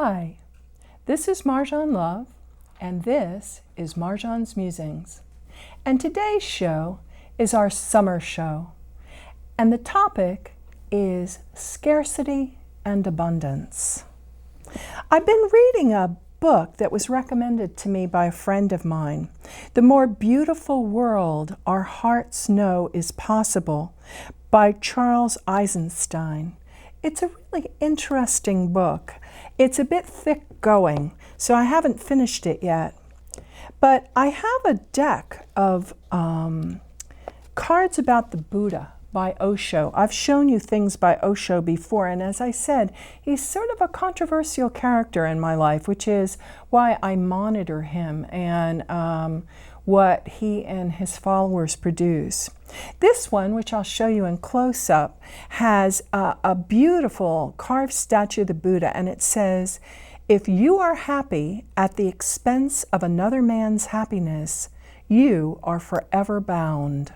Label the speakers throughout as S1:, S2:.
S1: Hi, this is Marjohn Love, and this is Marjohn's Musings. And today's show is our summer show, and the topic is scarcity and abundance. I've been reading a book that was recommended to me by a friend of mine, The More Beautiful World Our Hearts Know Is Possible by Charles Eisenstein. It's a really interesting book. It's a bit thick going, so I haven't finished it yet. But I have a deck of cards about the Buddha by Osho. I've shown you things by Osho before, and as I said, he's sort of a controversial character in my life, which is why I monitor him and what he and his followers produce. This one, which I'll show you in close-up, has a beautiful carved statue of the Buddha, and it says, "If you are happy at the expense of another man's happiness, you are forever bound."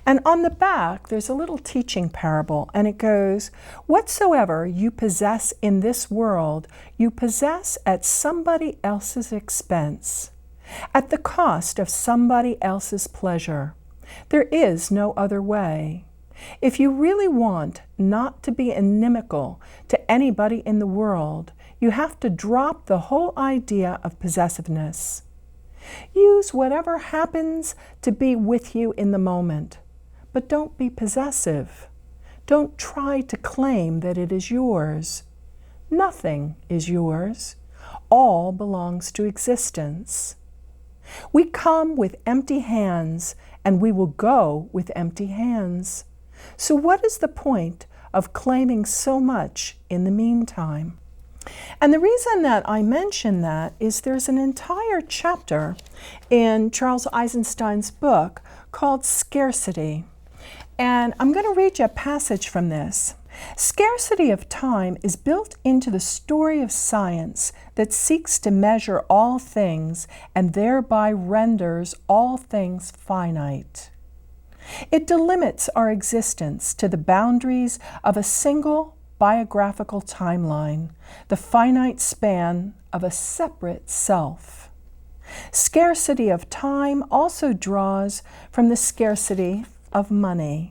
S1: And on the back, there's a little teaching parable, and it goes, "Whatsoever you possess in this world, you possess at somebody else's expense, at the cost of somebody else's pleasure. There is no other way. If you really want not to be inimical to anybody in the world, you have to drop the whole idea of possessiveness. Use whatever happens to be with you in the moment, but don't be possessive. Don't try to claim that it is yours. Nothing is yours. All belongs to existence. We come with empty hands, and we will go with empty hands. So what is the point of claiming so much in the meantime?" And the reason that I mention that is there's an entire chapter in Charles Eisenstein's book called Scarcity. And I'm going to read you a passage from this. "Scarcity of time is built into the story of science that seeks to measure all things and thereby renders all things finite. It delimits our existence to the boundaries of a single biographical timeline, the finite span of a separate self. Scarcity of time also draws from the scarcity of money.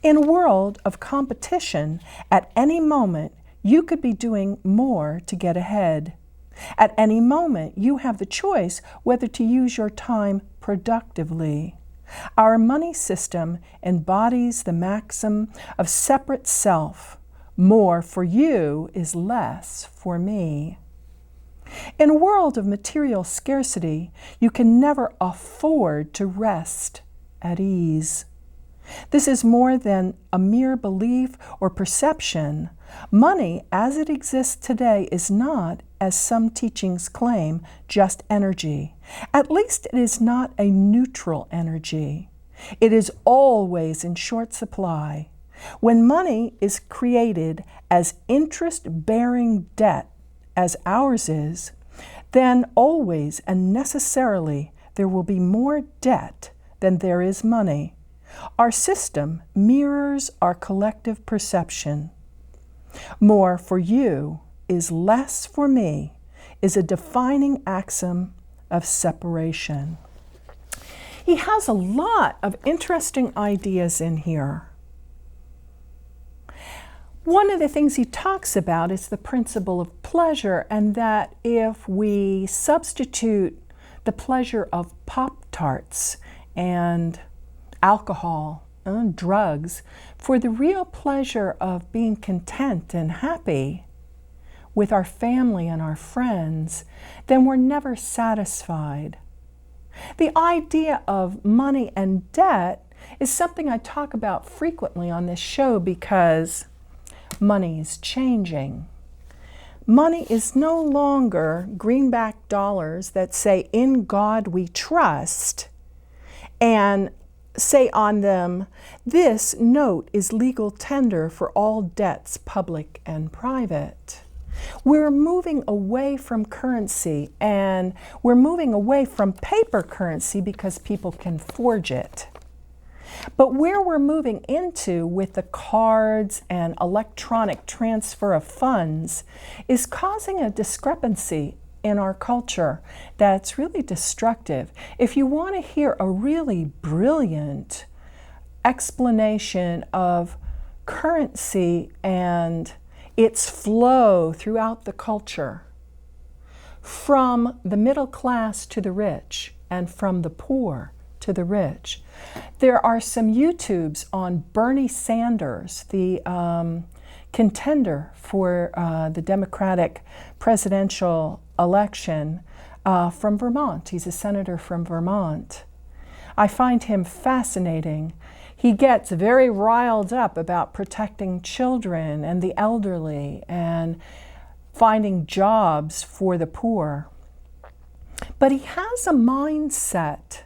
S1: In a world of competition, at any moment, you could be doing more to get ahead. At any moment, you have the choice whether to use your time productively. Our money system embodies the maxim of separate self. More for you is less for me. In a world of material scarcity, you can never afford to rest at ease. This is more than a mere belief or perception. Money, as it exists today, is not, as some teachings claim, just energy. At least it is not a neutral energy. It is always in short supply. When money is created as interest-bearing debt, as ours is, then always and necessarily there will be more debt than there is money. Our system mirrors our collective perception. More for you is less for me is a defining axiom of separation." He has a lot of interesting ideas in here. One of the things he talks about is the principle of pleasure, and that if we substitute the pleasure of Pop-Tarts and alcohol and drugs for the real pleasure of being content and happy with our family and our friends, then we're never satisfied. The idea of money and debt is something I talk about frequently on this show because money is changing. Money is no longer greenback dollars that say, "In God we trust," and say on them, "This note is legal tender for all debts, public and private." We're moving away from currency, and we're moving away from paper currency because people can forge it. But where we're moving into with the cards and electronic transfer of funds is causing a discrepancy in our culture that's really destructive. If you want to hear a really brilliant explanation of currency and its flow throughout the culture, from the middle class to the rich and from the poor to the rich, there are some YouTubes on Bernie Sanders, the contender for the Democratic presidential election from Vermont. He's a senator from Vermont. I find him fascinating. He gets very riled up about protecting children and the elderly and finding jobs for the poor. But he has a mindset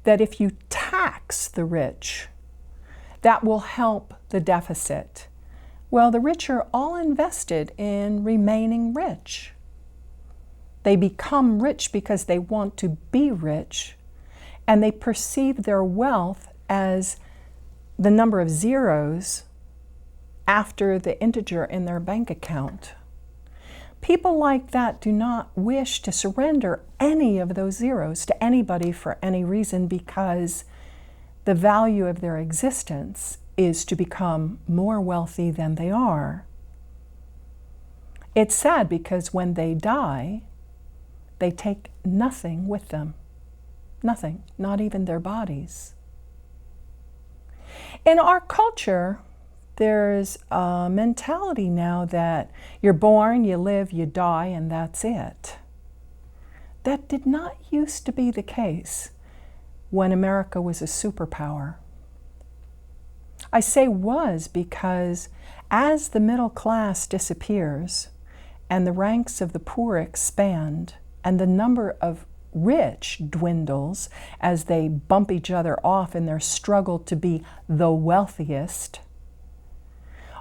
S1: that if you tax the rich, that will help the deficit. Well, the rich are all invested in remaining rich. They become rich because they want to be rich, and they perceive their wealth as the number of zeros after the integer in their bank account. People like that do not wish to surrender any of those zeros to anybody for any reason, because the value of their existence is to become more wealthy than they are. It's sad because when they die, they take nothing with them. Nothing, not even their bodies. In our culture, there's a mentality now that you're born, you live, you die, and that's it. That did not used to be the case when America was a superpower. I say was because as the middle class disappears and the ranks of the poor expand and the number of rich dwindles as they bump each other off in their struggle to be the wealthiest,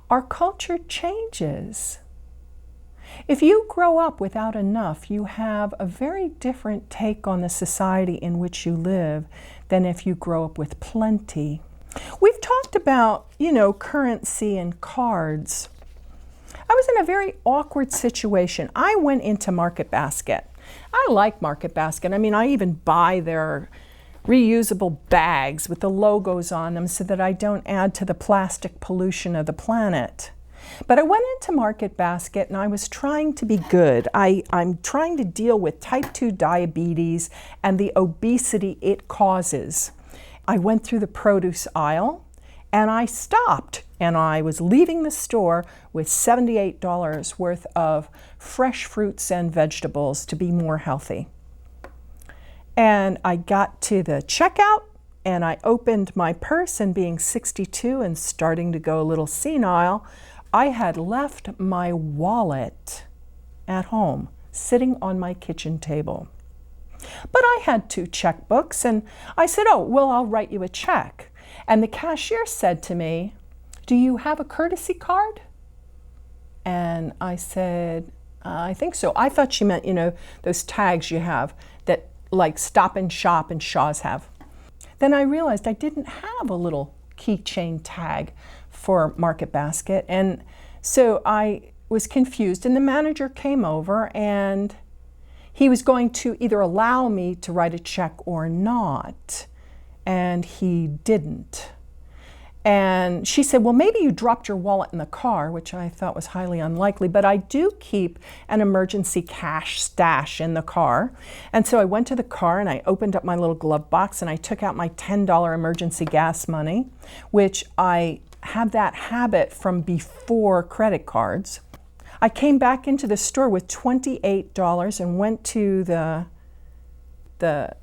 S1: our culture changes. If you grow up without enough, you have a very different take on the society in which you live than if you grow up with plenty. We've talked about, currency and cards. I was in a very awkward situation. I went into Market Basket. I like Market Basket. I even buy their reusable bags with the logos on them so that I don't add to the plastic pollution of the planet. But I went into Market Basket and I was trying to be good. I'm trying to deal with type 2 diabetes and the obesity it causes. I went through the produce aisle and I stopped, and I was leaving the store with $78 worth of fresh fruits and vegetables to be more healthy. And I got to the checkout and I opened my purse, and being 62 and starting to go a little senile, I had left my wallet at home, sitting on my kitchen table. But I had 2 checkbooks, and I said, I'll write you a check. And the cashier said to me, "Do you have a courtesy card?" And I said, "I think so." I thought she meant, those tags you have that like Stop and Shop and Shaw's have. Then I realized I didn't have a little keychain tag for Market Basket. And so I was confused, and the manager came over and he was going to either allow me to write a check or not. And he didn't. And she said, "Well, maybe you dropped your wallet in the car," which I thought was highly unlikely, but I do keep an emergency cash stash in the car. And so I went to the car and I opened up my little glove box and I took out my $10 emergency gas money, which I have that habit from before credit cards. I came back into the store with $28 and went to the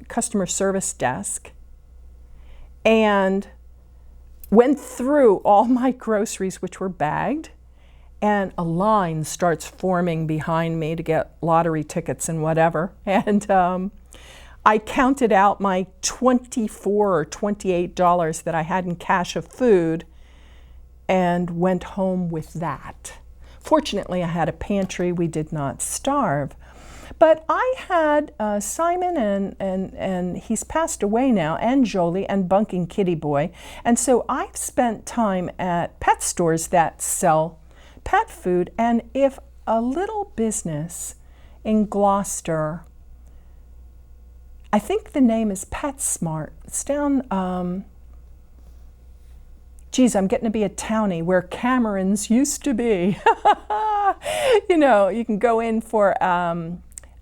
S1: customer service desk and went through all my groceries, which were bagged, and a line starts forming behind me to get lottery tickets and whatever. And I counted out my $24 or $28 that I had in cash of food and went home with that. Fortunately, I had a pantry. We did not starve. But I had Simon and he's passed away now, and Jolie and Bunking Kitty Boy. And so I've spent time at pet stores that sell pet food. And if a little business in Gloucester, I think the name is PetSmart. It's down, geez, I'm getting to be a townie where Cameron's used to be. You know, you can go in for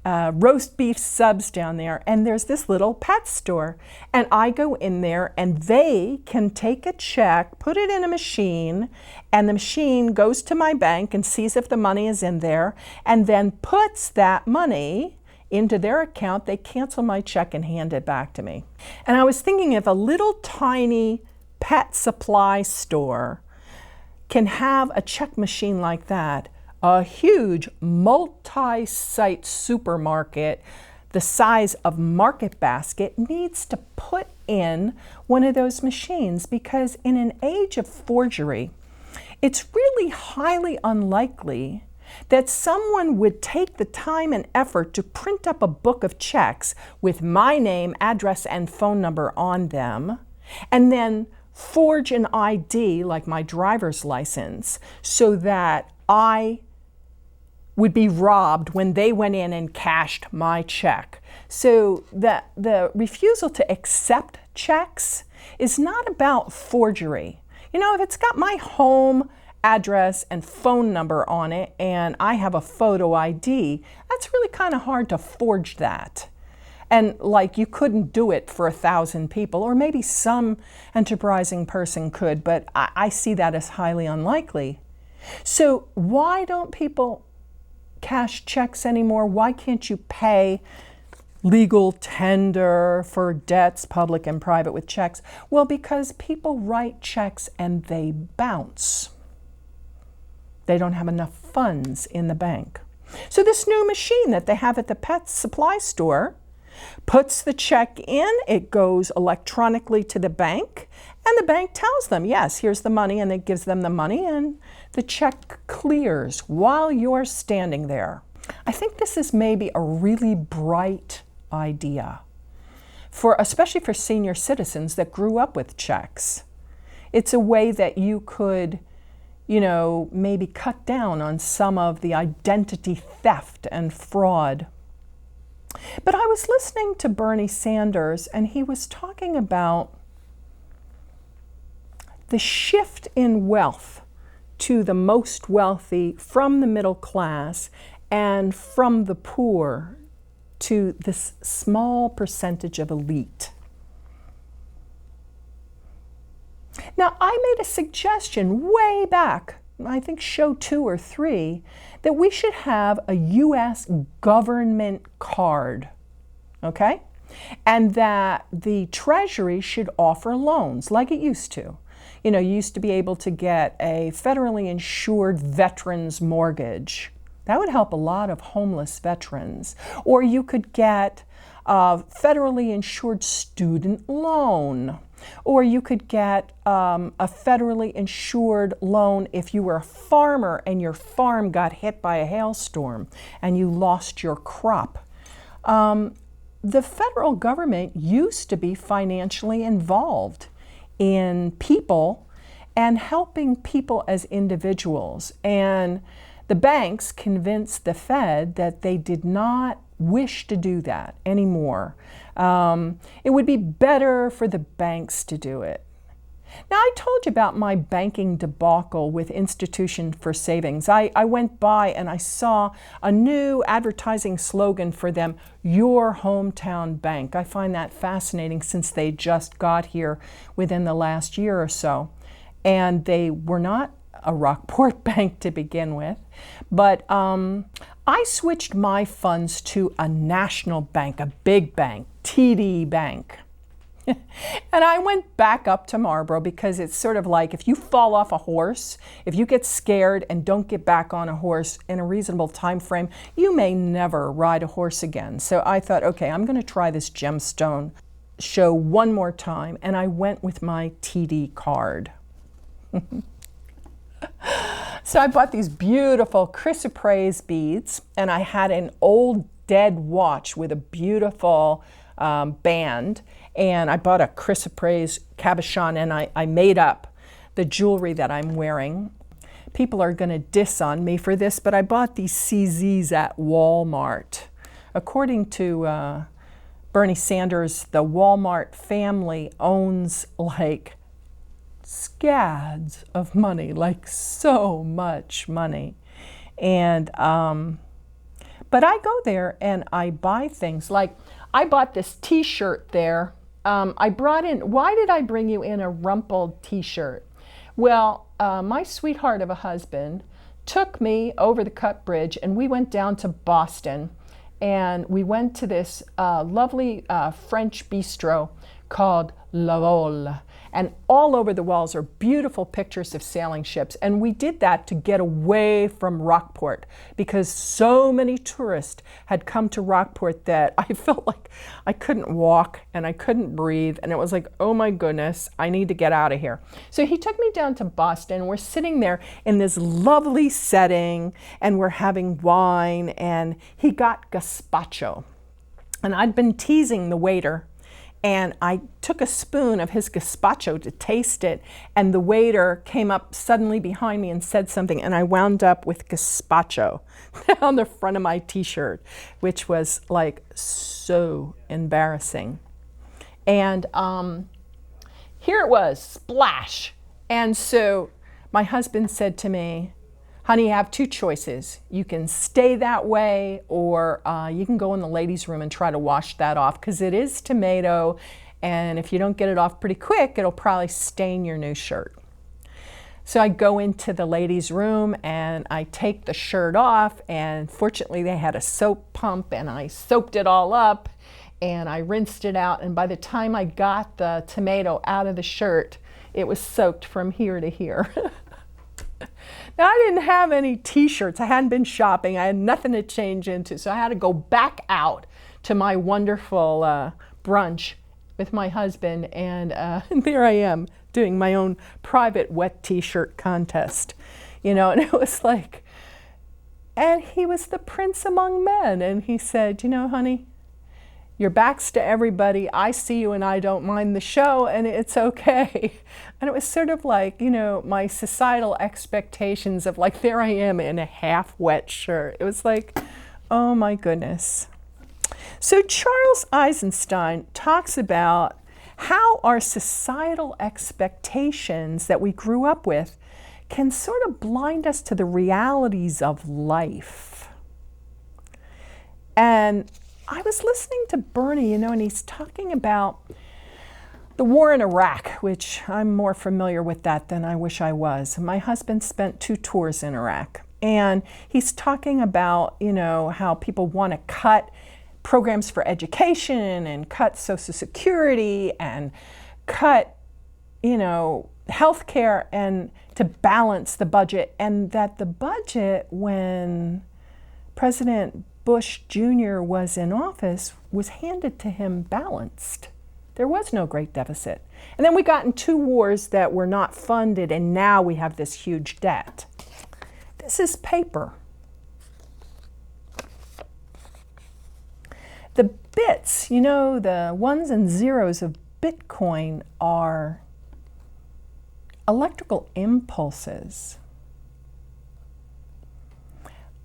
S1: roast beef subs down there, and there's this little pet store. And I go in there, and they can take a check, put it in a machine, and the machine goes to my bank and sees if the money is in there, and then puts that money into their account. They cancel my check and hand it back to me. And I was thinking, if a little tiny pet supply store can have a check machine like that, a huge multi-site supermarket the size of Market Basket needs to put in one of those machines, because in an age of forgery, it's really highly unlikely that someone would take the time and effort to print up a book of checks with my name, address, and phone number on them, and then forge an ID like my driver's license so that I would be robbed when they went in and cashed my check. So the refusal to accept checks is not about forgery. You know, if it's got my home address and phone number on it and I have a photo ID, that's really kind of hard to forge that. And like, you couldn't do it for 1,000 people, or maybe some enterprising person could, but I see that as highly unlikely. So why don't people cash checks anymore? Why can't you pay legal tender for debts, public and private, with checks? Well, because people write checks and they bounce. They don't have enough funds in the bank. So this new machine that they have at the pet supply store puts the check in, it goes electronically to the bank, and the bank tells them, yes, here's the money, and it gives them the money, and the check clears while you're standing there. I think this is maybe a really bright idea, especially for senior citizens that grew up with checks. It's a way that you could, you know, maybe cut down on some of the identity theft and fraud. But I was listening to Bernie Sanders, and he was talking about the shift in wealth to the most wealthy from the middle class and from the poor to this small percentage of elite. Now, I made a suggestion way back, I think show 2 or 3, that we should have a U.S. government card, okay? And that the Treasury should offer loans like it used to. You know, you used to be able to get a federally insured veterans mortgage. That would help a lot of homeless veterans. Or you could get a federally insured student loan. Or you could get a federally insured loan if you were a farmer and your farm got hit by a hailstorm and you lost your crop. The federal government used to be financially involved in people and helping people as individuals. And the banks convinced the Fed that they did not wish to do that anymore. It would be better for the banks to do it. Now, I told you about my banking debacle with Institution for Savings. I went by and I saw a new advertising slogan for them, Your Hometown Bank. I find that fascinating since they just got here within the last year or so. And they were not a Rockport bank to begin with, but I switched my funds to a national bank, a big bank, TD Bank. And I went back up to Marlboro because it's sort of like if you fall off a horse, if you get scared and don't get back on a horse in a reasonable time frame, you may never ride a horse again. So I thought, okay, I'm going to try this gemstone show one more time, and I went with my TD card. So I bought these beautiful chrysoprase beads, and I had an old dead watch with a beautiful band, and I bought a chrysoprase cabochon, and I made up the jewelry that I'm wearing. People are going to diss on me for this, but I bought these CZs at Walmart. According to Bernie Sanders, the Walmart family owns like scads of money, like so much money. And but I go there and I buy things. Like I bought this t-shirt there. I brought in, why did I bring you in a rumpled t-shirt? Well, my sweetheart of a husband took me over the Cut Bridge and we went down to Boston, and we went to this lovely French bistro called La Vole. And all over the walls are beautiful pictures of sailing ships. And we did that to get away from Rockport because so many tourists had come to Rockport that I felt like I couldn't walk and I couldn't breathe. And it was like, oh my goodness, I need to get out of here. So he took me down to Boston. We're sitting there in this lovely setting and we're having wine, and he got gazpacho. And I'd been teasing the waiter, and I took a spoon of his gazpacho to taste it, and the waiter came up suddenly behind me and said something, and I wound up with gazpacho on the front of my t-shirt, which was like so embarrassing. And here it was, splash. And so my husband said to me, honey, you have two choices. You can stay that way, or you can go in the ladies' room and try to wash that off, because it is tomato, and if you don't get it off pretty quick, it'll probably stain your new shirt. So I go into the ladies' room and I take the shirt off, and fortunately they had a soap pump, and I soaped it all up and I rinsed it out, and by the time I got the tomato out of the shirt, it was soaked from here to here. Now, I didn't have any t-shirts. I hadn't been shopping. I had nothing to change into. So I had to go back out to my wonderful brunch with my husband. And there I am doing my own private wet t-shirt contest. You know, and it was like, and he was the prince among men. And he said, you know, honey, your back's to everybody. I see you and I don't mind the show, and it's okay. And it was sort of like, you know, my societal expectations of like, there I am in a half wet shirt. It was like, oh my goodness. So Charles Eisenstein talks about how our societal expectations that we grew up with can sort of blind us to the realities of life. And I was listening to Bernie, you know, and he's talking about the war in Iraq, which I'm more familiar with that than I wish I was. My husband spent 2 tours in Iraq, and he's talking about, you know, how people want to cut programs for education and cut Social Security and cut, you know, healthcare, and to balance the budget, and that the budget when President Bush Jr. was in office was handed to him balanced. There was no great deficit. And then we got in 2 wars that were not funded, and now we have this huge debt. This is paper. The bits, you know, the ones and zeros of Bitcoin are electrical impulses.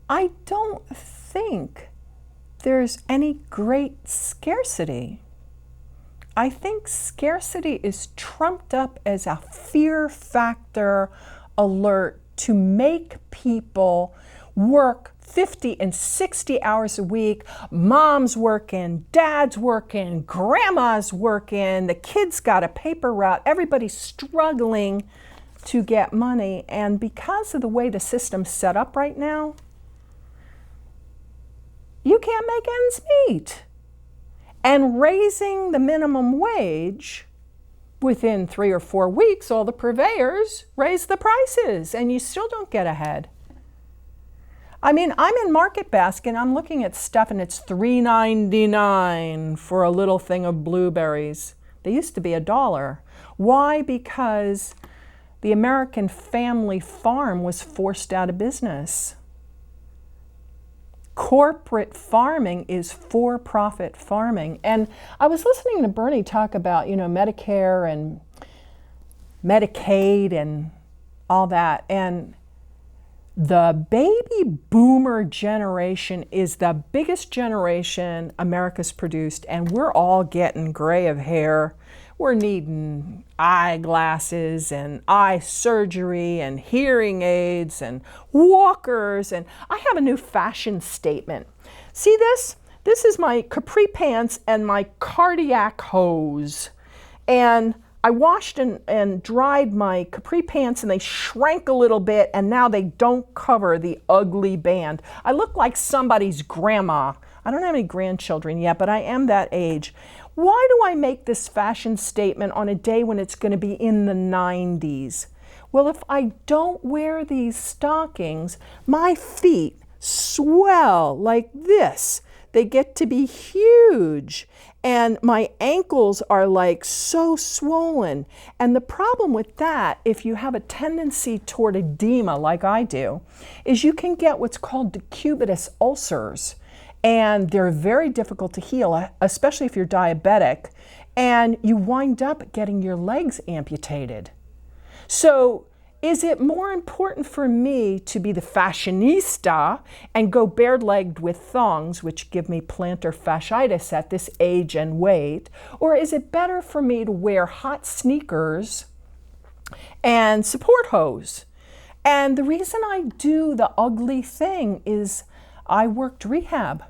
S1: I don't think there's any great scarcity. I think scarcity is trumped up as a fear factor alert to make people work 50 and 60 hours a week. Mom's working, dad's working, grandma's working, the kids got a paper route, everybody's struggling to get money. And because of the way the system's set up right now, you can't make ends meet. And raising the minimum wage, within 3 or 4 weeks, all the purveyors raise the prices, and you still don't get ahead. I mean, I'm in Market Basket, and I'm looking at stuff, and it's $3.99 for a little thing of blueberries. They used to be $1. Why? Because the American family farm was forced out of business. corporate farming is for-profit farming. And I was listening to Bernie talk about, Medicare and Medicaid and all that. And the baby boomer generation is the biggest generation America's produced, and we're all getting gray of hair. We're needing eyeglasses and eye surgery and hearing aids and walkers. And I have a new fashion statement. See this? This is my capri pants and my cardiac hose. And I washed and dried my capri pants, and they shrank a little bit, and now they don't cover the ugly band. I look like somebody's grandma. I don't have any grandchildren yet, but I am that age. Why do I make this fashion statement on a day when it's going to be in the 90s? Well, if I don't wear these stockings, my feet swell like this. They get to be huge, and my ankles are like so swollen. And the problem with that, if you have a tendency toward edema like I do, is you can get what's called decubitus ulcers. And they're very difficult to heal, especially if you're diabetic, and you wind up getting your legs amputated. So is it more important for me to be the fashionista and go bare-legged with thongs, which give me plantar fasciitis at this age and weight, or is it better for me to wear hot sneakers and support hose? And the reason I do the ugly thing is I worked rehab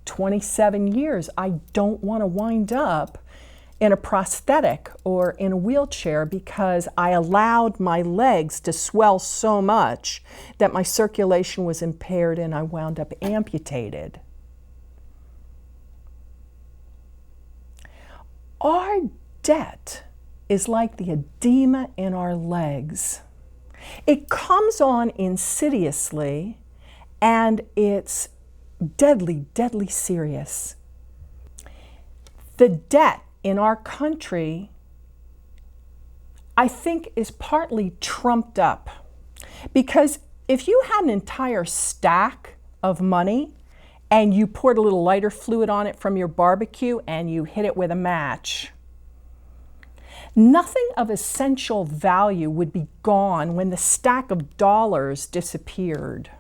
S1: 27 years. I don't want to wind up in a prosthetic or in a wheelchair because I allowed my legs to swell so much that my circulation was impaired and I wound up amputated. Our debt is like the edema in our legs. It comes on insidiously, and it's deadly, deadly serious. The debt in our country, I think, is partly trumped up. Because if you had an entire stack of money and you poured a little lighter fluid on it from your barbecue and you hit it with a match, nothing of essential value would be gone when the stack of dollars disappeared.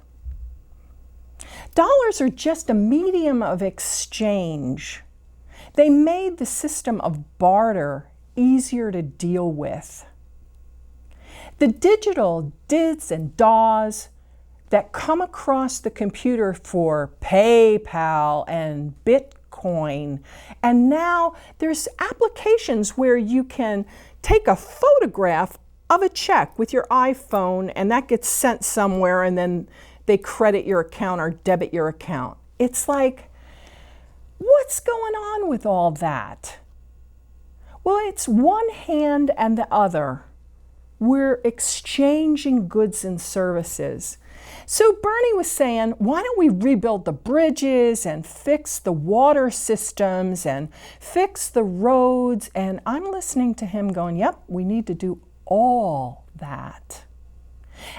S1: Dollars are just a medium of exchange. They made the system of barter easier to deal with. The digital dids and dahs that come across the computer for PayPal and Bitcoin, and now there's applications where you can take a photograph of a check with your iPhone and that gets sent somewhere and then they credit your account or debit your account. It's like, what's going on with all that? Well, it's one hand and the other. We're exchanging goods and services. So Bernie was saying, why don't we rebuild the bridges and fix the water systems and fix the roads? And I'm listening to him going, yep, we need to do all that.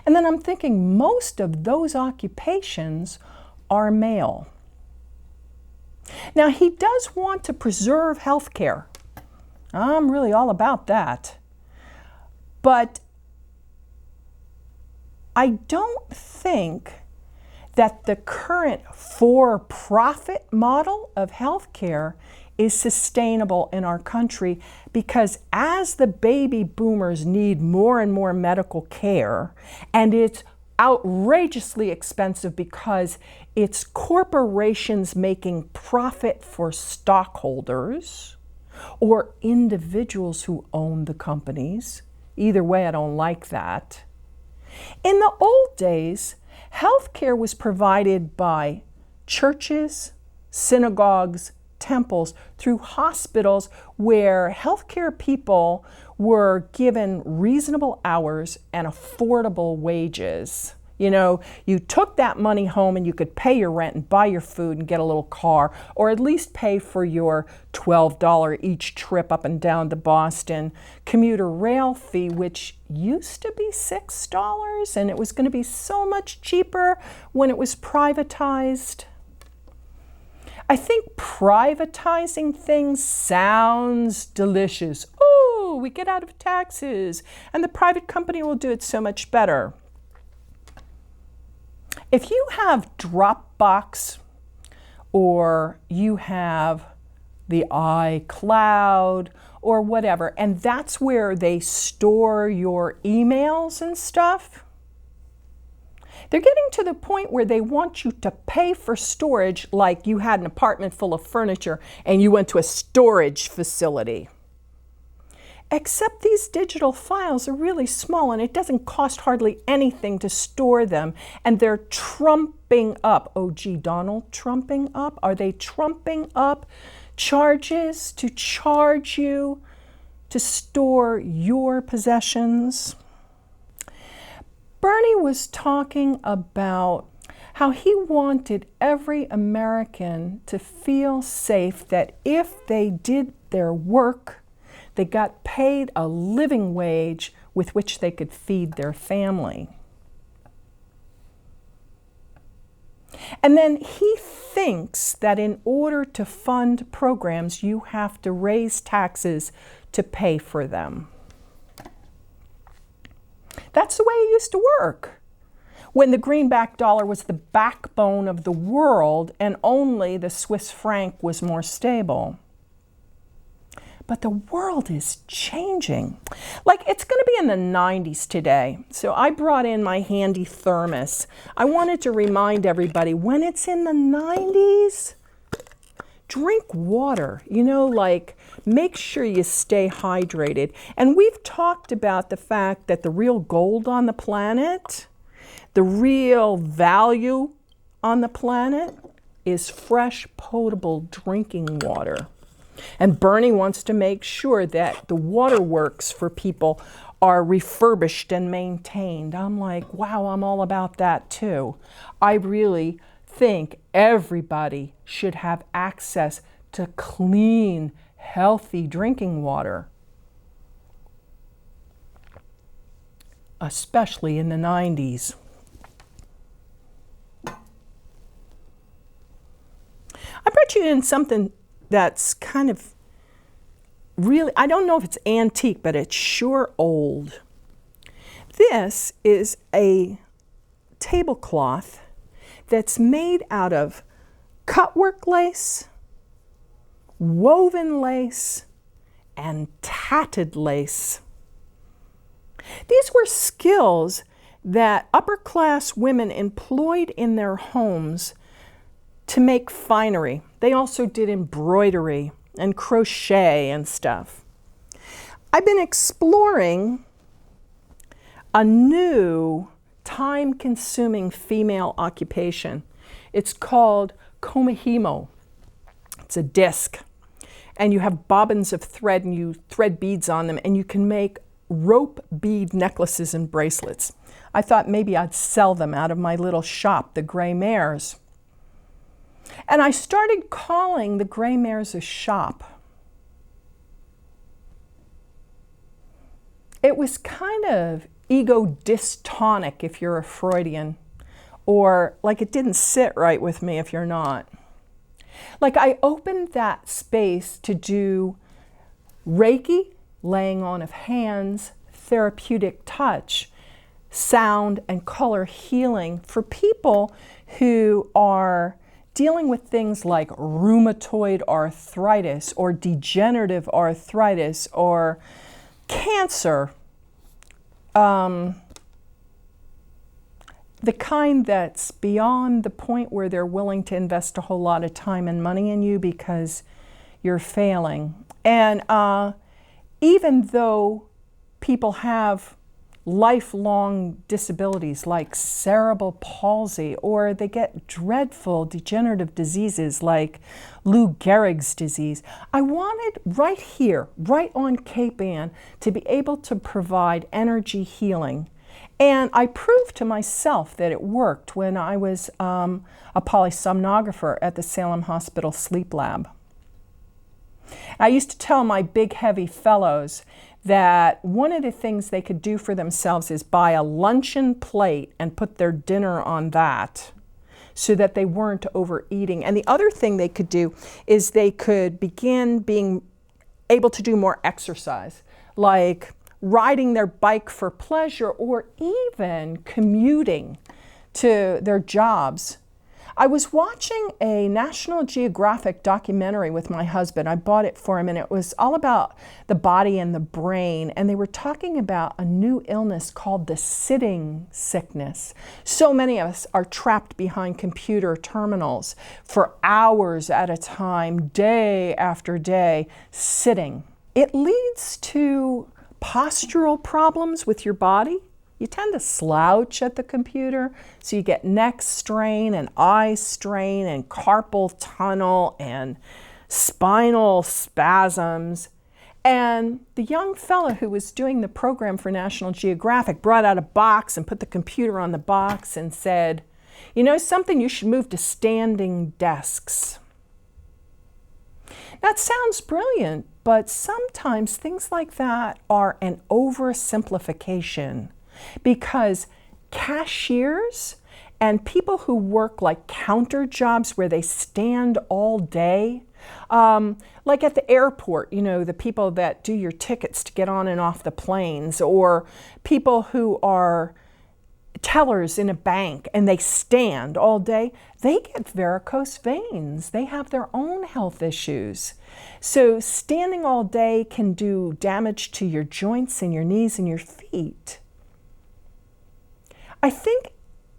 S1: And then I'm thinking most of those occupations are male. Now, he does want to preserve health care. I'm really all about that. But I don't think that the current for-profit model of health care is sustainable in our country, because as the baby boomers need more and more medical care, and it's outrageously expensive because it's corporations making profit for stockholders or individuals who own the companies. Either way, I don't like that. In the old days, healthcare was provided by churches, synagogues, temples, through hospitals where healthcare people were given reasonable hours and affordable wages. You know, you took that money home and you could pay your rent and buy your food and get a little car, or at least pay for your $12 each trip up and down to Boston commuter rail fee, which used to be $6, and it was going to be so much cheaper when it was privatized. I think privatizing things sounds delicious. Oh, we get out of taxes, and the private company will do it so much better. If you have Dropbox, or you have the iCloud, or whatever, and that's where they store your emails and stuff, they're getting to the point where they want you to pay for storage like you had an apartment full of furniture and you went to a storage facility. Except these digital files are really small and it doesn't cost hardly anything to store them. And they're trumping up. Oh, gee, Donald, trumping up? Are they trumping up charges to charge you to store your possessions? Bernie was talking about how he wanted every American to feel safe that if they did their work, they got paid a living wage with which they could feed their family. And then he thinks that in order to fund programs, you have to raise taxes to pay for them. That's the way it used to work when the greenback dollar was the backbone of the world and only the Swiss franc was more stable. But the world is changing. Like, it's going to be in the 90s today. So I brought in my handy thermos. I wanted to remind everybody, when it's in the 90s, drink water. You know, like, make sure you stay hydrated. And we've talked about the fact that the real gold on the planet, the real value on the planet, is fresh, potable drinking water. And Bernie wants to make sure that the waterworks for people are refurbished and maintained. I'm like, wow, I'm all about that too. I really think everybody should have access to clean, healthy drinking water, especially in the 90s. I brought you in something that's kind of really, I don't know if it's antique, but it's sure old. This is a tablecloth that's made out of cutwork lace, woven lace, and tatted lace. These were skills that upper-class women employed in their homes to make finery. They also did embroidery and crochet and stuff. I've been exploring a new time-consuming female occupation. It's called komihimo. It's a disc, and you have bobbins of thread and you thread beads on them, and you can make rope bead necklaces and bracelets. I thought maybe I'd sell them out of my little shop, the Gray Mares. And I started calling the Gray Mares a shop. It was kind of ego dystonic if you're a Freudian, or like it didn't sit right with me if you're not. Like, I opened that space to do Reiki, laying on of hands, therapeutic touch, sound and color healing for people who are dealing with things like rheumatoid arthritis or degenerative arthritis or cancer, the kind that's beyond the point where they're willing to invest a whole lot of time and money in you because you're failing. And even though people have lifelong disabilities like cerebral palsy, or they get dreadful degenerative diseases like Lou Gehrig's disease, I wanted right here, right on Cape Ann, to be able to provide energy healing. And I proved to myself that it worked when I was a polysomnographer at the Salem Hospital Sleep Lab. I used to tell my big, heavy fellows that one of the things they could do for themselves is buy a luncheon plate and put their dinner on that, so that they weren't overeating. And the other thing they could do is they could begin being able to do more exercise, like riding their bike for pleasure or even commuting to their jobs. I was watching a National Geographic documentary with my husband. I bought it for him, and it was all about the body and the brain. And they were talking about a new illness called the sitting sickness. So many of us are trapped behind computer terminals for hours at a time, day after day, sitting. It leads to postural problems with your body. You tend to slouch at the computer, so you get neck strain and eye strain and carpal tunnel and spinal spasms. And the young fellow who was doing the program for National Geographic brought out a box and put the computer on the box and said, "You know something, you should move to standing desks." That sounds brilliant, but sometimes things like that are an oversimplification. Because cashiers and people who work like counter jobs where they stand all day, like at the airport, you know, the people that do your tickets to get on and off the planes, or people who are tellers in a bank and they stand all day, they get varicose veins. They have their own health issues. So standing all day can do damage to your joints and your knees and your feet. I think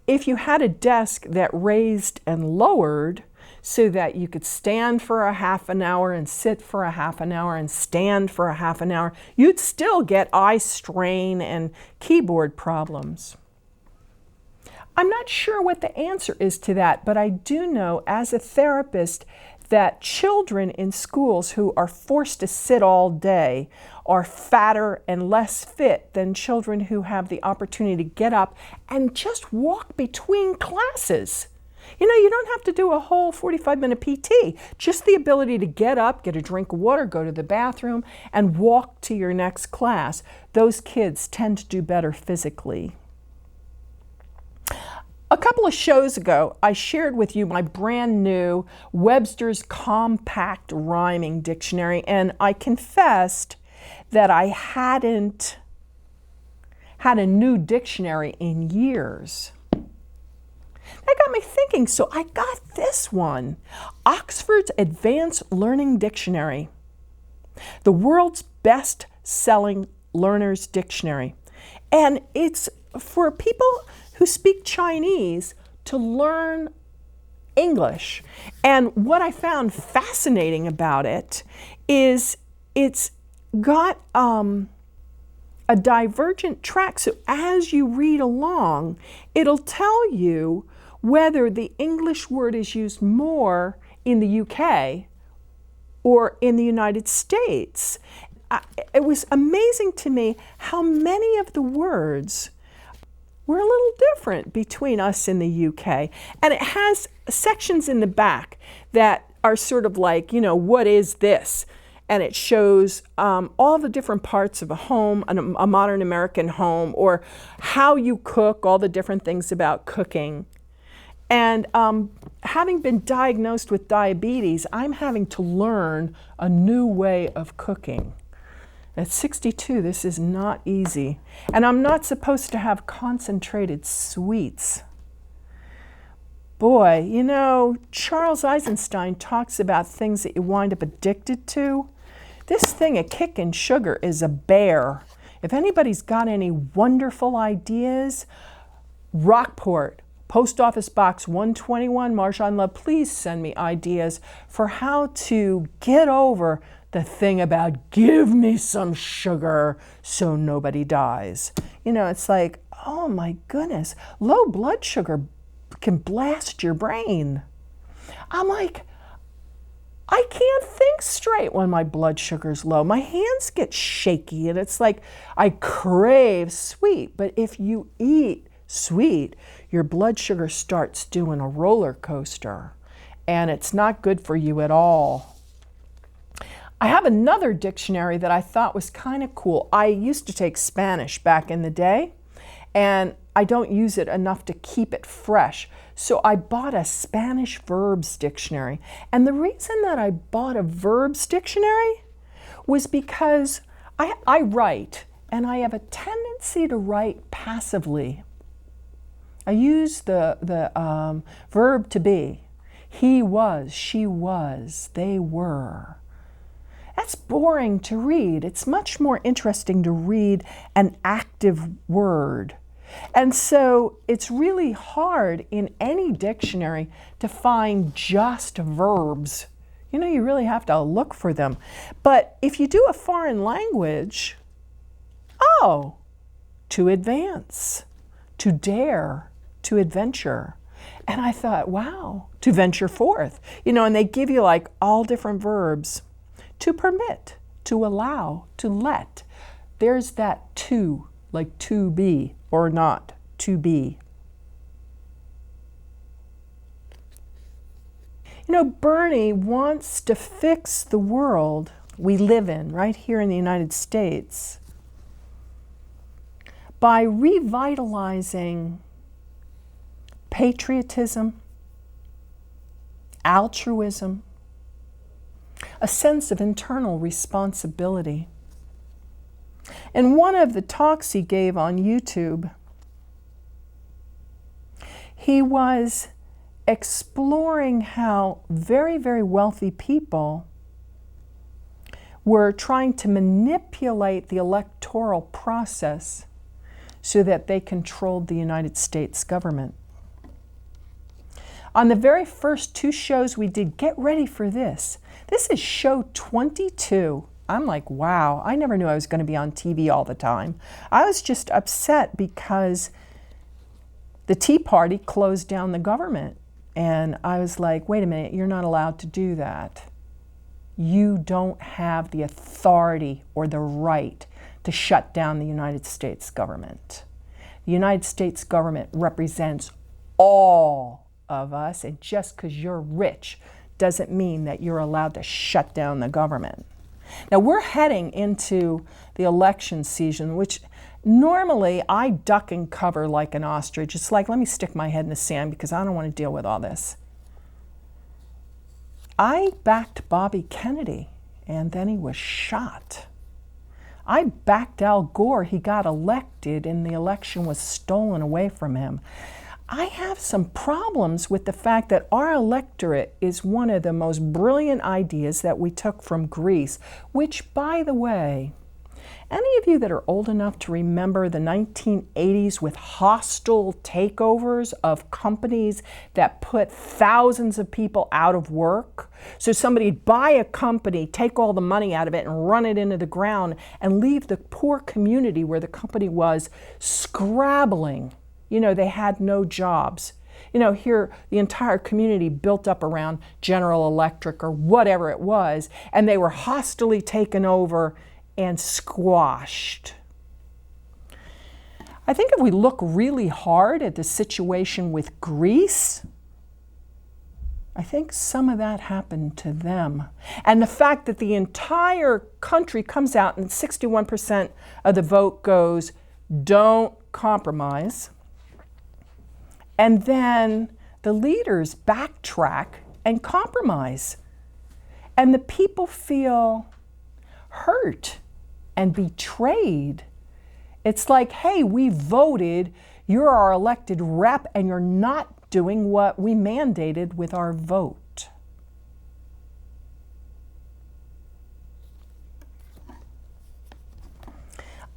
S1: if you had a desk that raised and lowered so that you could stand for a half an hour and sit for a half an hour and stand for a half an hour, you'd still get eye strain and keyboard problems. I'm not sure what the answer is to that, but I do know as a therapist that children in schools who are forced to sit all day are fatter and less fit than children who have the opportunity to get up and just walk between classes. You know, you don't have to do a whole 45-minute PT, just the ability to get up, get a drink of water, go to the bathroom, and walk to your next class. Those kids tend to do better physically. A couple of shows ago, I shared with you my brand new Webster's Compact Rhyming Dictionary, and I confessed that I hadn't had a new dictionary in years. That got me thinking, so I got this one, Oxford's Advanced Learning Dictionary, the world's best-selling learner's dictionary. And it's for people who speak Chinese to learn English. And what I found fascinating about it is it's got a divergent track. So as you read along, it'll tell you whether the English word is used more in the UK or in the United States. It was amazing to me how many of the words were a little different between us and the UK. And it has sections in the back that are sort of like, you know, what is this? And it shows all the different parts of a home, a modern American home, or how you cook, all the different things about cooking. And having been diagnosed with diabetes, I'm having to learn a new way of cooking. At 62, this is not easy. And I'm not supposed to have concentrated sweets. Boy, you know, Charles Eisenstein talks about things that you wind up addicted to. This thing, a kick in sugar, is a bear. If anybody's got any wonderful ideas, Rockport, Post Office Box 121, Marjohn Love, please send me ideas for how to get over the thing about give me some sugar so nobody dies. You know, it's like, oh my goodness, low blood sugar can blast your brain. I'm like, I can't think straight when my blood sugar's low. My hands get shaky and it's like I crave sweet. But if you eat sweet, your blood sugar starts doing a roller coaster and it's not good for you at all. I have another dictionary that I thought was kind of cool. I used to take Spanish back in the day, and I don't use it enough to keep it fresh. So I bought a Spanish verbs dictionary. And the reason that I bought a verbs dictionary was because I write, and I have a tendency to write passively. I use the verb to be. He was, she was, they were. That's boring to read. It's much more interesting to read an active word. And so it's really hard in any dictionary to find just verbs. You know, you really have to look for them. But if you do a foreign language, oh, to advance, to dare, to adventure. And I thought, wow, to venture forth. You know, and they give you like all different verbs. To permit, to allow, to let. There's that to, like to be or not to be. You know, Bernie wants to fix the world we live in right here in the United States by revitalizing patriotism, altruism, a sense of internal responsibility. In one of the talks he gave on YouTube, he was exploring how very, very wealthy people were trying to manipulate the electoral process so that they controlled the United States government. On the very first 2 shows we did, get ready for this. This is show 22. I'm like, wow, I never knew I was going to be on TV all the time. I was just upset because the Tea Party closed down the government. And I was like, wait a minute, you're not allowed to do that. You don't have the authority or the right to shut down the United States government. The United States government represents all of us, and just because you're rich doesn't mean that you're allowed to shut down the government. Now we're heading into the election season, which normally I duck and cover like an ostrich. It's like, let me stick my head in the sand because I don't want to deal with all this. I backed Bobby Kennedy, and then he was shot. I backed Al Gore. He got elected, and the election was stolen away from him. I have some problems with the fact that our electorate is one of the most brilliant ideas that we took from Greece, which, by the way, any of you that are old enough to remember the 1980s with hostile takeovers of companies that put thousands of people out of work? So somebody'd buy a company, take all the money out of it and run it into the ground and leave the poor community where the company was scrabbling. You know, they had no jobs. You know, here the entire community built up around General Electric or whatever it was, and they were hostily taken over and squashed. I think if we look really hard at the situation with Greece, I think some of that happened to them. And the fact that the entire country comes out and 61% of the vote goes, don't compromise. And then the leaders backtrack and compromise. And the people feel hurt and betrayed. It's like, hey, we voted, you're our elected rep, and you're not doing what we mandated with our vote.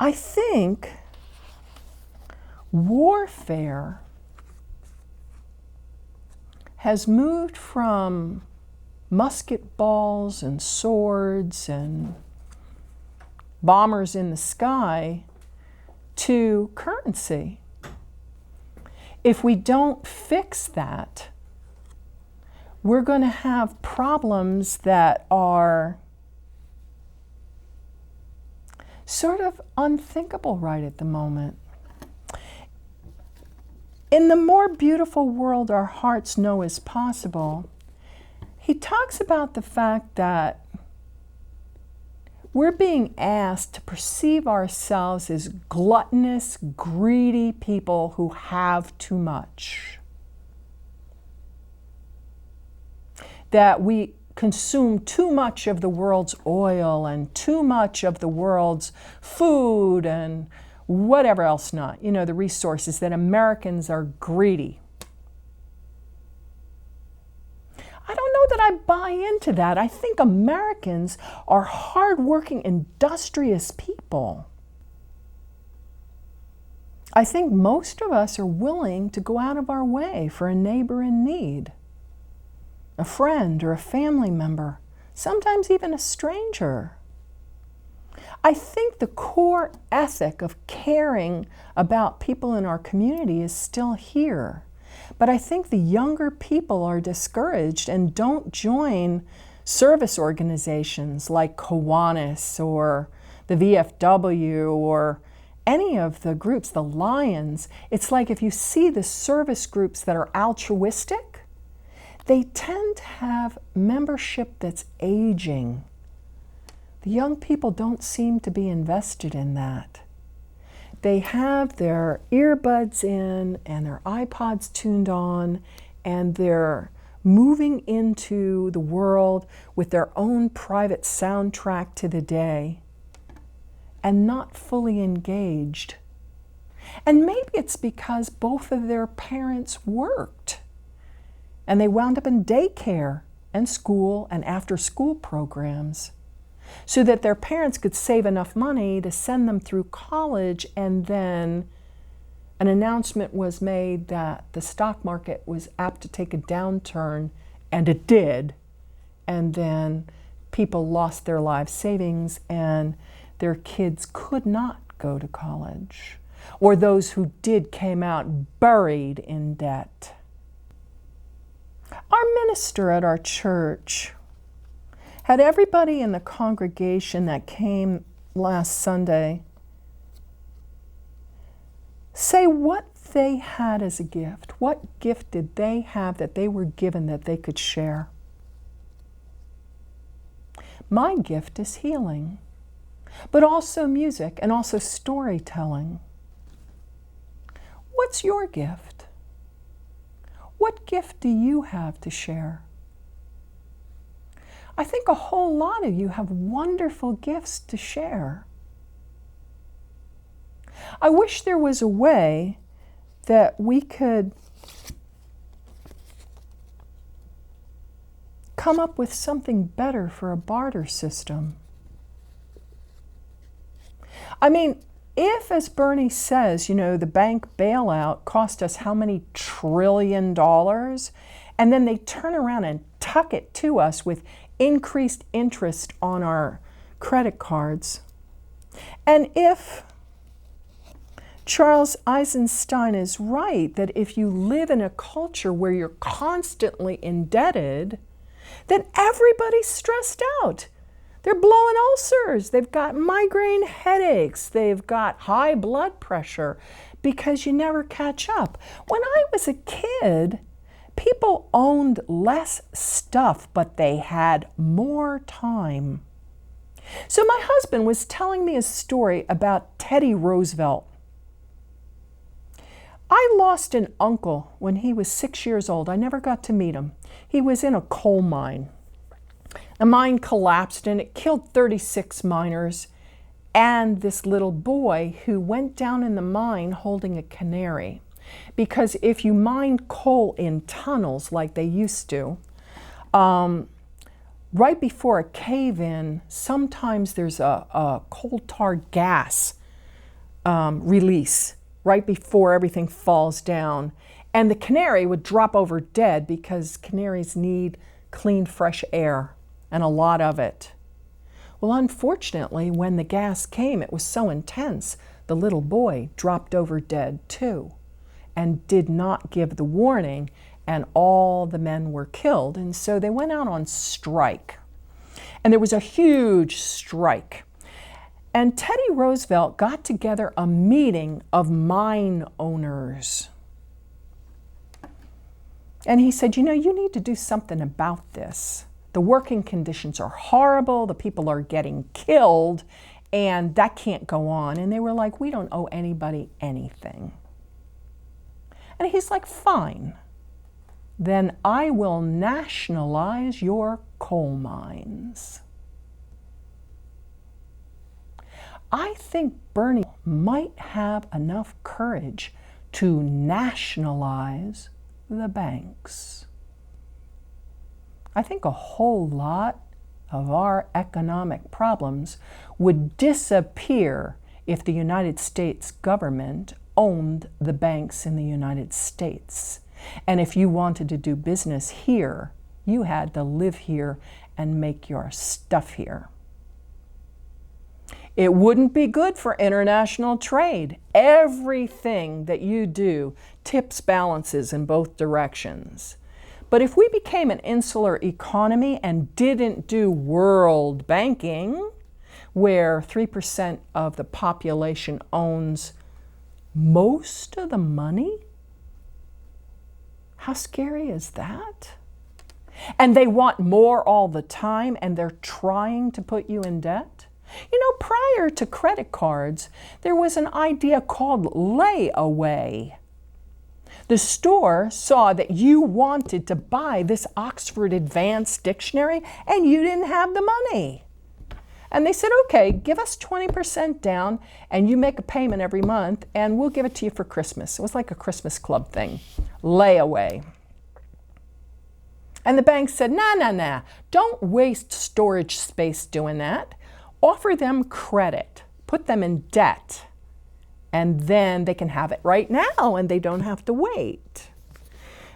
S1: I think warfare has moved from musket balls and swords and bombers in the sky to currency. If we don't fix that, we're going to have problems that are sort of unthinkable right at the moment. In the more beautiful world our hearts know is possible, he talks about the fact that we're being asked to perceive ourselves as gluttonous, greedy people who have too much. that we consume too much of the world's oil and too much of the world's food and whatever else not, the resources, that Americans are greedy. I don't know that I buy into that. I think Americans are hardworking, industrious people. I think most of us are willing to go out of our way for a neighbor in need, a friend or a family member, sometimes even a stranger. I think the core ethic of caring about people in our community is still here. But I think the younger people are discouraged and don't join service organizations like Kiwanis or the VFW or any of the groups, the Lions. It's like if you see the service groups that are altruistic, they tend to have membership that's aging. The young people don't seem to be invested in that. They have their earbuds in and their iPods tuned on, and they're moving into the world with their own private soundtrack to the day and not fully engaged. And maybe it's because both of their parents worked and they wound up in daycare and school and after-school programs so that their parents could save enough money to send them through college, and then an announcement was made that the stock market was apt to take a downturn, and it did. And then people lost their life savings and their kids could not go to college. Or those who did came out buried in debt. Our minister at our church had everybody in the congregation that came last Sunday say what they had as a gift. What gift did they have that they were given that they could share? My gift is healing, but also music and also storytelling. What's your gift? What gift do you have to share? I think a whole lot of you have wonderful gifts to share. I wish there was a way that we could come up with something better for a barter system. I mean, if, as Bernie says, the bank bailout cost us how many $1 trillion, and then they turn around and tuck it to us with increased interest on our credit cards. And if Charles Eisenstein is right, that if you live in a culture where you're constantly indebted, then everybody's stressed out. They're blowing ulcers, they've got migraine headaches, they've got high blood pressure because you never catch up. When I was a kid, people owned less stuff, but they had more time. So my husband was telling me a story about Teddy Roosevelt. I lost an uncle when he was 6 years old. I never got to meet him. He was in a coal mine. The mine collapsed and it killed 36 miners and this little boy who went down in the mine holding a canary. Because if you mine coal in tunnels like they used to, right before a cave-in, sometimes there's a coal tar gas release right before everything falls down. And the canary would drop over dead because canaries need clean, fresh air, and a lot of it. Well, unfortunately, when the gas came, it was so intense, the little boy dropped over dead too, and did not give the warning, and all the men were killed. And so they went out on strike. And there was a huge strike. And Teddy Roosevelt got together a meeting of mine owners. And he said, you need to do something about this. The working conditions are horrible, the people are getting killed, and that can't go on. And they were like, we don't owe anybody anything. And he's like, fine. then I will nationalize your coal mines. I think Bernie might have enough courage to nationalize the banks. I think a whole lot of our economic problems would disappear if the United States government owned the banks in the United States. And if you wanted to do business here, you had to live here and make your stuff here. It wouldn't be good for international trade. Everything that you do tips balances in both directions. But if we became an insular economy and didn't do world banking, where 3% of the population owns most of the money, how scary is that? And they want more all the time, and they're trying to put you in debt. You know, prior to credit cards, there was an idea called layaway. The store saw that you wanted to buy this Oxford Advanced Dictionary and you didn't have the money. And they said, okay, give us 20% down and you make a payment every month and we'll give it to you for Christmas. It was like a Christmas club thing, layaway. And the bank said, nah, don't waste storage space doing that. Offer them credit, put them in debt, and then they can have it right now and they don't have to wait.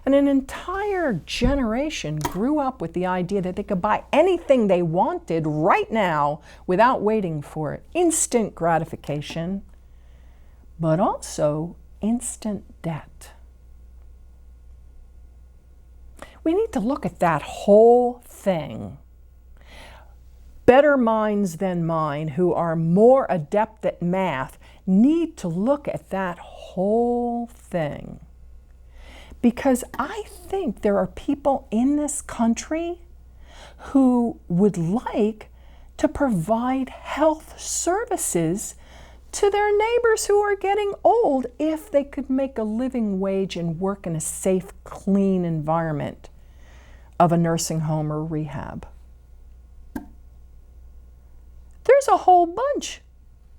S1: And an entire generation grew up with the idea that they could buy anything they wanted right now without waiting for it. Instant gratification, but also instant debt. We need to look at that whole thing. Better minds than mine, who are more adept at math, need to look at that whole thing. Because I think there are people in this country who would like to provide health services to their neighbors who are getting old if they could make a living wage and work in a safe, clean environment of a nursing home or rehab. There's a whole bunch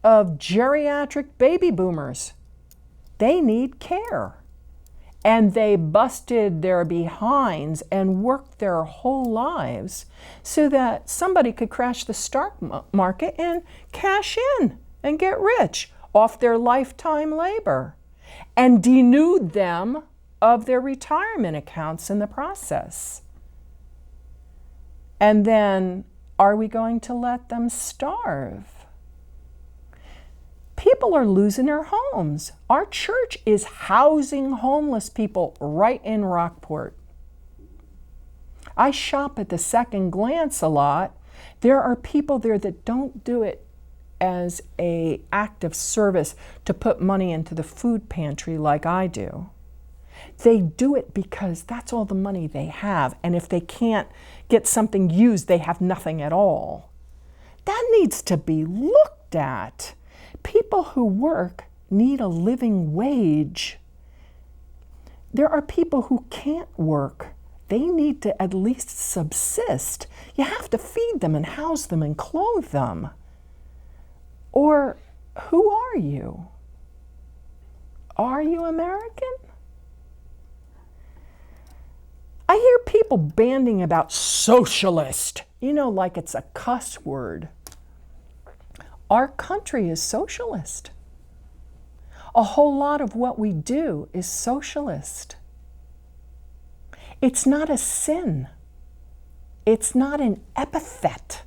S1: of geriatric baby boomers. They need care. And they busted their behinds and worked their whole lives so that somebody could crash the stock market and cash in and get rich off their lifetime labor and denude them of their retirement accounts in the process. And then, are we going to let them starve? People are losing their homes. Our church is housing homeless people right in Rockport. I shop at the Second Glance a lot. There are people there that don't do it as an act of service to put money into the food pantry like I do. They do it because that's all the money they have. And if they can't get something used, they have nothing at all. That needs to be looked at. People who work need a living wage. There are people who can't work. They need to at least subsist. You have to feed them and house them and clothe them. Or who are you? Are you American? I hear people banding about socialist, like it's a cuss word. Our country is socialist. A whole lot of what we do is socialist. It's not a sin. It's not an epithet.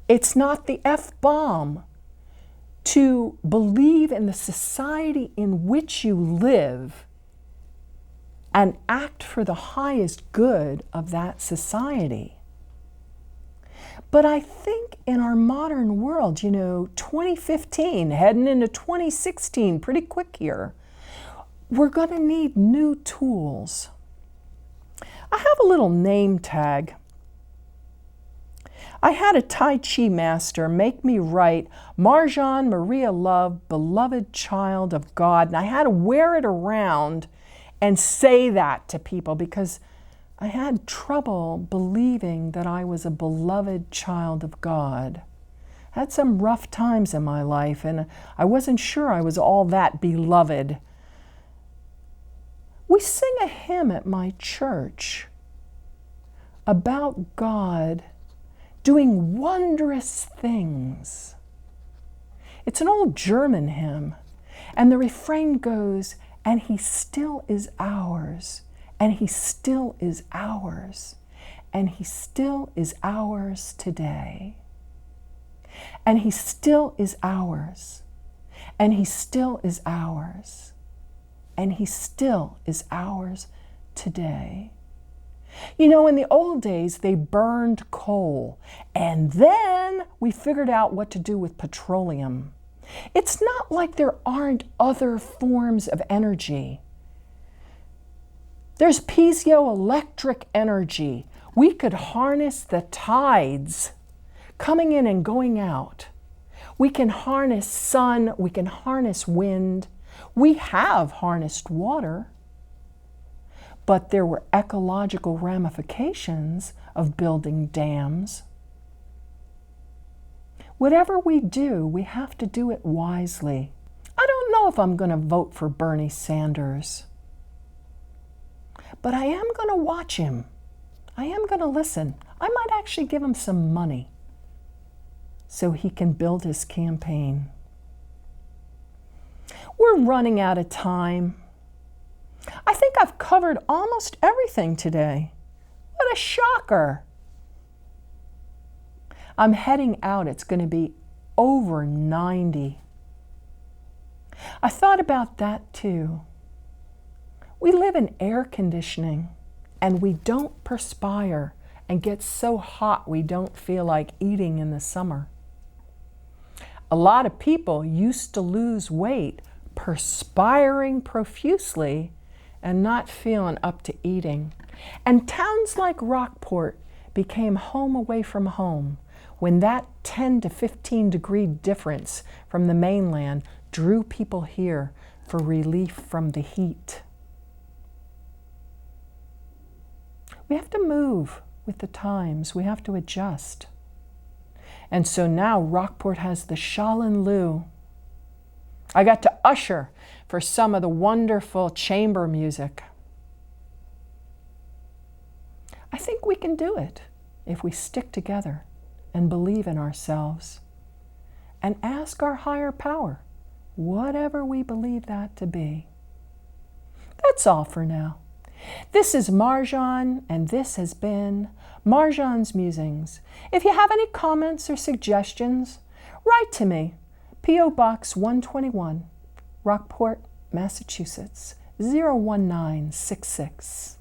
S1: It's not the F-bomb to believe in the society in which you live and act for the highest good of that society. But I think in our modern world, 2015, heading into 2016, pretty quick here, we're going to need new tools. I have a little name tag. I had a Tai Chi master make me write Marjohn Maria Love, beloved child of God, and I had to wear it around and say that to people because I had trouble believing that I was a beloved child of God. I had some rough times in my life, and I wasn't sure I was all that beloved. We sing a hymn at my church about God doing wondrous things. It's an old German hymn, and the refrain goes, "And he still is ours, and he still is ours, and he still is ours today. And he still is ours, and he still is ours, and he still is ours today." You know, in the old days, they burned coal, and then we figured out what to do with petroleum. It's not like there aren't other forms of energy. There's piezoelectric energy. We could harness the tides coming in and going out. We can harness sun, we can harness wind. We have harnessed water. But there were ecological ramifications of building dams. Whatever we do, we have to do it wisely. I don't know if I'm going to vote for Bernie Sanders, but I am going to watch him. I am going to listen. I might actually give him some money so he can build his campaign. We're running out of time. I think I've covered almost everything today. What a shocker. I'm heading out. It's going to be over 90. I thought about that too. We live in air conditioning and we don't perspire and get so hot we don't feel like eating in the summer. A lot of people used to lose weight perspiring profusely and not feeling up to eating. And towns like Rockport became home away from home when that 10 to 15 degree difference from the mainland drew people here for relief from the heat. We have to move with the times. We have to adjust. And so now Rockport has the Shalin-Lu. I got to usher for some of the wonderful chamber music. I think we can do it if we stick together and believe in ourselves and ask our higher power, whatever we believe that to be. That's all for now. This is Marjohn, and this has been Marjohn's Musings. If you have any comments or suggestions, write to me. P.O. Box 121, Rockport, Massachusetts, 01966.